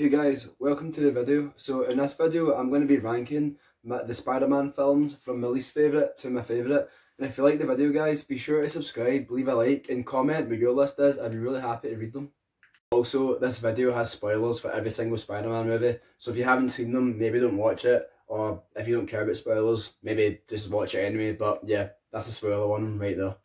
Hey guys, welcome to the video. So in this video I'm going to be ranking the Spider-Man films from my least favourite to my favourite. And if you like the video guys, be sure to subscribe, leave a like and comment what your list is. I'd be really happy to read them. Also, this video has spoilers for every single Spider-Man movie, so if you haven't seen them, maybe don't watch it, or if you don't care about spoilers, maybe just watch it anyway. But yeah, that's a spoiler one right there.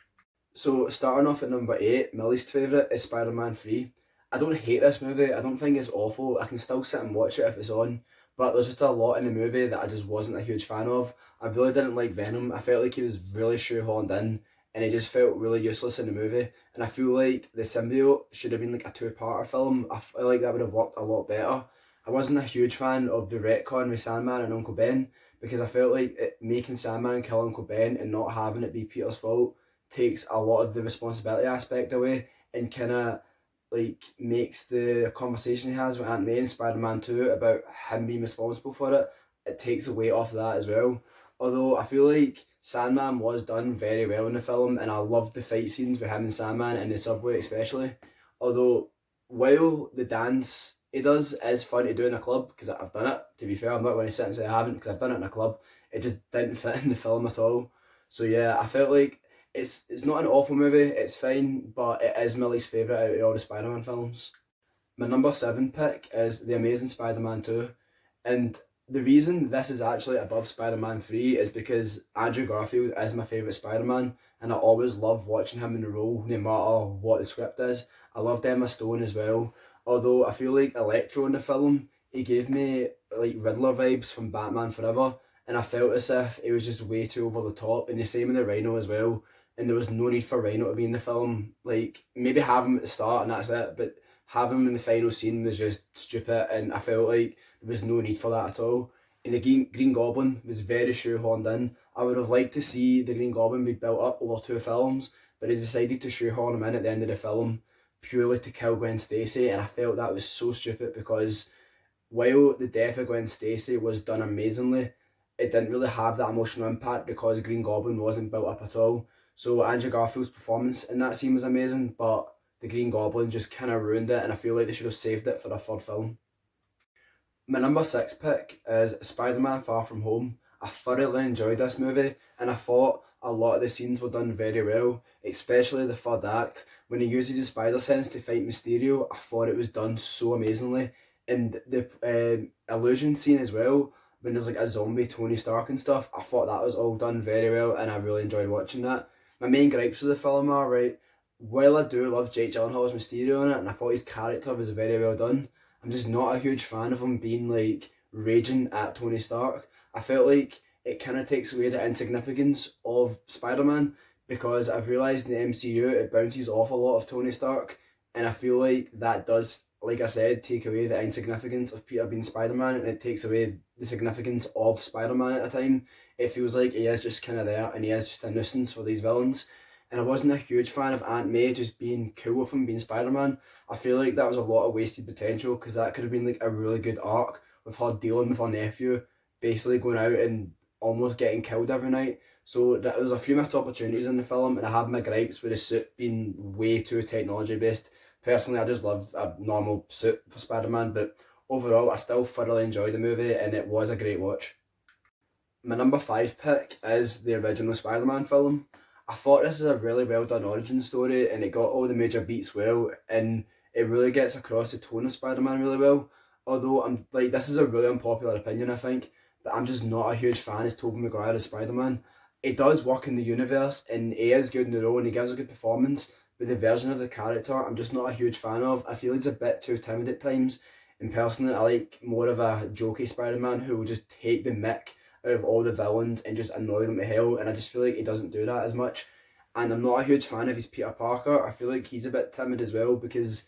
So starting off at number 8, my least favourite is Spider-Man 3. I don't hate this movie, I don't think it's awful, I can still sit and watch it if it's on, but there's just a lot in the movie that I just wasn't a huge fan of. I really didn't like Venom, I felt like he was really shoehorned in, and he just felt really useless in the movie, and I feel like the symbiote should have been like a two-parter film. I feel like that would have worked a lot better. I wasn't a huge fan of the retcon with Sandman and Uncle Ben, because I felt like making Sandman kill Uncle Ben and not having it be Peter's fault takes a lot of the responsibility aspect away and kind of like makes the conversation he has with Aunt May in Spider-Man 2 about him being responsible for it, it takes the weight off that as well. Although I feel like Sandman was done very well in the film and I loved the fight scenes with him and Sandman in the subway especially. Although while the dance he does is fun to do in a club, because I've done it, to be fair, I'm not going to sit and say I haven't because I've done it in a club, it just didn't fit in the film at all. So yeah, I felt like it's not an awful movie, it's fine, but it is my least favourite out of all the Spider-Man films. My number 7 pick is The Amazing Spider-Man 2, and the reason this is actually above Spider-Man 3 is because Andrew Garfield is my favourite Spider-Man, and I always love watching him in the role, no matter what the script is. I loved Emma Stone as well, although I feel like Electro in the film, he gave me like Riddler vibes from Batman Forever, and I felt as if it was just way too over the top, and the same with the Rhino as well, and there was no need for Rhino to be in the film. Like, maybe have him at the start and that's it, but have him in the final scene was just stupid, and I felt like there was no need for that at all. And the Green Goblin was very shoehorned in. I would have liked to see the Green Goblin be built up over 2 films, but they decided to shoehorn him in at the end of the film purely to kill Gwen Stacy, and I felt that was so stupid because while the death of Gwen Stacy was done amazingly, it didn't really have that emotional impact because Green Goblin wasn't built up at all. So Andrew Garfield's performance in that scene was amazing, but the Green Goblin just kind of ruined it, and I feel like they should have saved it for a third film. My number 6 pick is Spider-Man Far From Home. I thoroughly enjoyed this movie, and I thought a lot of the scenes were done very well, especially the third act. When he uses his spider sense to fight Mysterio, I thought it was done so amazingly. And the illusion scene as well, when there's like a zombie Tony Stark and stuff, I thought that was all done very well, and I really enjoyed watching that. My main gripes with the film are, right, while I do love Jake Gyllenhaal's Mysterio in it, and I thought his character was very well done, I'm just not a huge fan of him being like raging at Tony Stark. I felt like it kind of takes away the insignificance of Spider-Man, because I've realised in the MCU it bounces off a lot of Tony Stark, and I feel like that does, like I said, take away the insignificance of Peter being Spider-Man, and it takes away the significance of Spider-Man at a time. It feels like he is just kind of there and he is just a nuisance for these villains. And I wasn't a huge fan of Aunt May just being cool with him being Spider-Man. I feel like that was a lot of wasted potential, because that could have been like a really good arc with her dealing with her nephew, basically going out and almost getting killed every night. So there was a few missed opportunities in the film, and I had my gripes with the suit being way too technology based. Personally, I just love a normal suit for Spider-Man, but overall I still thoroughly enjoyed the movie and it was a great watch. My number 5 pick is the original Spider-Man film. I thought this is a really well done origin story, and it got all the major beats well, and it really gets across the tone of Spider-Man really well. Although I'm like, this is a really unpopular opinion I think, but I'm just not a huge fan as Tobey Maguire as Spider-Man. It does work in the universe and he is good in the role and he gives a good performance, but the version of the character I'm just not a huge fan of. I feel he's a bit too timid at times, and personally I like more of a jokey Spider-Man who will just take the mick out of all the villains and just annoy them to hell, and I just feel like he doesn't do that as much. And I'm not a huge fan of his Peter Parker. I feel like he's a bit timid as well, because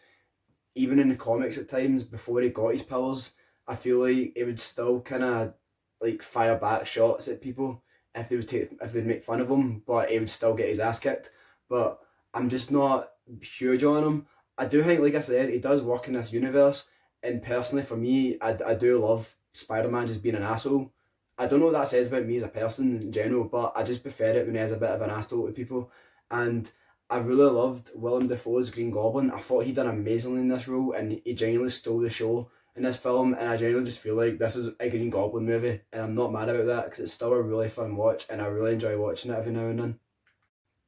even in the comics at times before he got his powers, I feel like he would still kind of like fire back shots at people if they'd make fun of him, but he would still get his ass kicked. But I'm just not huge on him. I do think, like I said, he does work in this universe, and personally for me, I do love Spider-Man just being an asshole. I don't know what that says about me as a person in general, but I just prefer it when he has a bit of an asshole to people. And I really loved Willem Dafoe's Green Goblin. I thought he done amazingly in this role, and he genuinely stole the show. in this film, and I genuinely just feel like this is a Green Goblin movie, and I'm not mad about that because it's still a really fun watch, and I really enjoy watching it every now and then.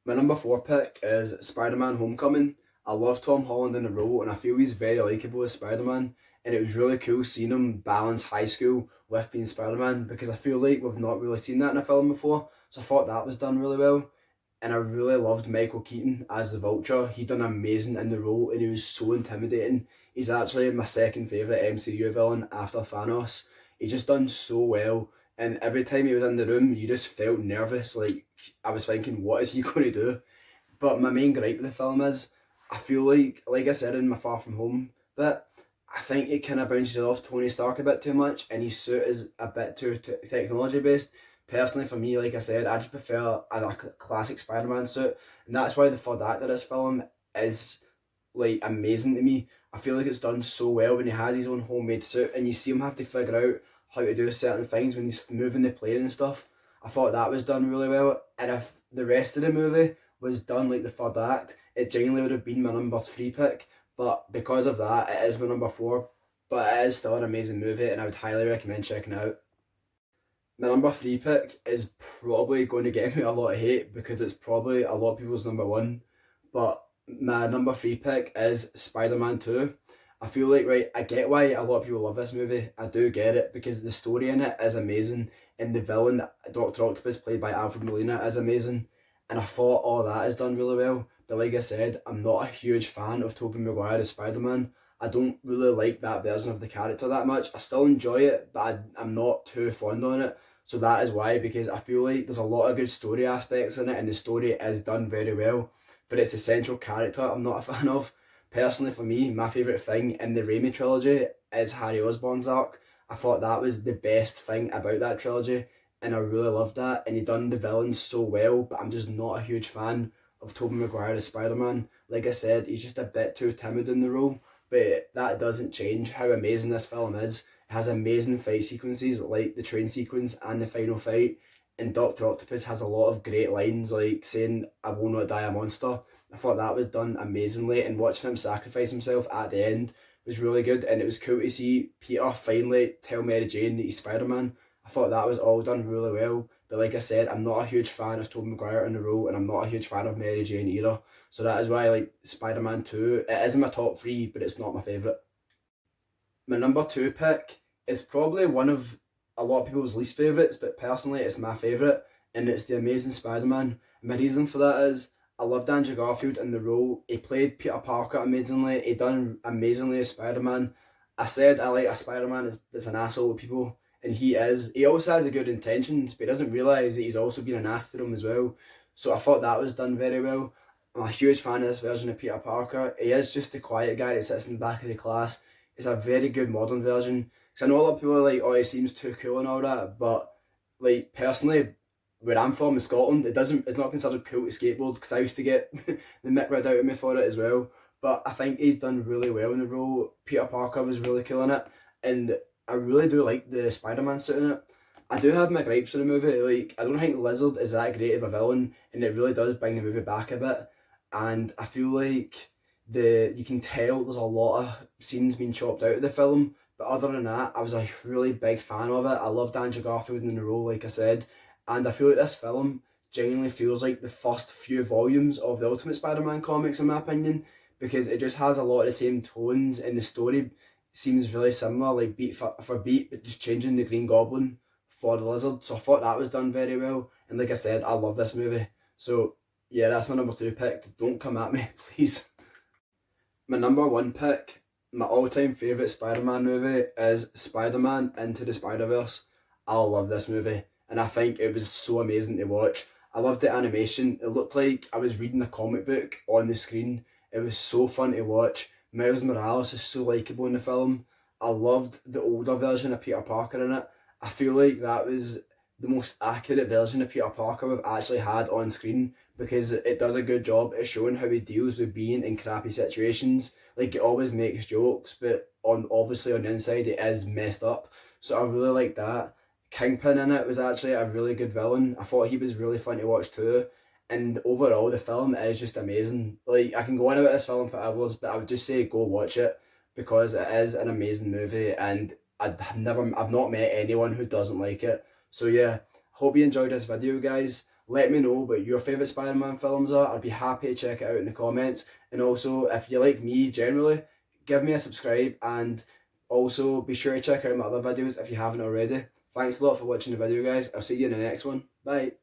My number four pick is Spider-Man Homecoming. I love Tom Holland in the role, and I feel he's very likeable as Spider-Man. And it was really cool seeing him balance high school with being Spider-Man because I feel like we've not really seen that in a film before. So I thought that was done really well. And I really loved Michael Keaton as the Vulture. He done amazing in the role, and he was so intimidating. He's actually my second favourite MCU villain after Thanos. He just done so well, and every time he was in the room, you just felt nervous. Like I was thinking, what is he going to do? But my main gripe with the film is, I feel like I said in my Far From Home bit, I think it kind of bounces off Tony Stark a bit too much, and his suit is a bit too technology based. Personally, for me, like I said, I just prefer a classic Spider-Man suit, and that's why the third act of this film is like amazing to me. I feel like it's done so well when he has his own homemade suit, and you see him have to figure out how to do certain things when he's moving the plane and stuff. I thought that was done really well, and if the rest of the movie was done like the third act, it genuinely would have been my number three pick. But because of that, it is my number four. But it is still an amazing movie, and I would highly recommend checking it out. My number three pick is probably going to get me a lot of hate because it's probably a lot of people's number one. But my number three pick is Spider-Man 2. I feel like, right, I get why a lot of people love this movie. I do get it because the story in it is amazing, and the villain, Dr. Octopus, played by Alfred Molina, is amazing. And I thought all that is done really well. But like I said, I'm not a huge fan of Tobey Maguire as Spider-Man. I don't really like that version of the character that much. I still enjoy it, but I'm not too fond on it. So that is why, because I feel like there's a lot of good story aspects in it, and the story is done very well. But it's a central character I'm not a fan of. Personally, for me, my favourite thing in the Raimi trilogy is Harry Osborn's arc. I thought that was the best thing about that trilogy, and I really loved that. And he done the villains so well, but I'm just not a huge fan of Tobey Maguire as Spider-Man. Like I said, he's just a bit too timid in the role, but that doesn't change how amazing this film is. It has amazing fight sequences like the train sequence and the final fight, and Dr. Octopus has a lot of great lines like saying, "I will not die a monster." I thought that was done amazingly, and watching him sacrifice himself at the end was really good, and it was cool to see Peter finally tell Mary Jane that he's Spider-Man. I thought that was all done really well, but like I said, I'm not a huge fan of Tobey Maguire in the role, and I'm not a huge fan of Mary Jane either. So that is why I like Spider-Man 2. It is in my top three, but it's not my favourite. My number two pick is probably one of a lot of people's least favourites, but personally it's my favourite, and it's The Amazing Spider-Man. And my reason for that is I loved Andrew Garfield in the role. He played Peter Parker amazingly. He done amazingly as Spider-Man. I said I like a Spider-Man that's an asshole with people, and he is. He also has a good intentions, but he doesn't realise that he's also been an ass to them as well. So I thought that was done very well. I'm a huge fan of this version of Peter Parker. He is just the quiet guy that sits in the back of the class. It's a very good modern version. Because I know a lot of people are like, oh, he seems too cool and all that, but like personally, where I'm from in Scotland, it's not considered cool to skateboard because I used to get the mick read out of me for it as well. But I think he's done really well in the role. Peter Parker was really cool in it, and I really do like the Spider-Man suit in it. I do have my gripes with the movie. Like I don't think Lizard is that great of a villain, and it really does bring the movie back a bit. And I feel like you can tell there's a lot of scenes being chopped out of the film. But other than that, I was a really big fan of it. I loved Andrew Garfield in the role, like I said. And I feel like this film genuinely feels like the first few volumes of the Ultimate Spider-Man comics, in my opinion, because it just has a lot of the same tones, and the story seems really similar, like beat for beat, but just changing the Green Goblin for the Lizard. So I thought that was done very well. And like I said, I love this movie. So yeah, that's my number two pick. Don't come at me, please. My number one pick, my all-time favourite Spider-Man movie is Spider-Man Into the Spider-Verse. I love this movie, and I think it was so amazing to watch. I loved the animation. It looked like I was reading a comic book on the screen. It was so fun to watch. Miles Morales is so likeable in the film. I loved the older version of Peter Parker in it. I feel like that was the most accurate version of Peter Parker we've actually had on screen, because it does a good job at showing how he deals with being in crappy situations. Like, it always makes jokes, but obviously on the inside it is messed up. So I really like that. Kingpin in it was actually a really good villain. I thought he was really fun to watch too. And overall, the film is just amazing. Like, I can go on about this film for hours, but I would just say go watch it. because it is an amazing movie, and I've not met anyone who doesn't like it. So yeah, hope you enjoyed this video, guys. Let me know what your favourite Spider-Man films are. I'd be happy to check it out in the comments. And also, if you like me generally, give me a subscribe, and also be sure to check out my other videos if you haven't already. Thanks a lot for watching the video, guys. I'll see you in the next one. Bye.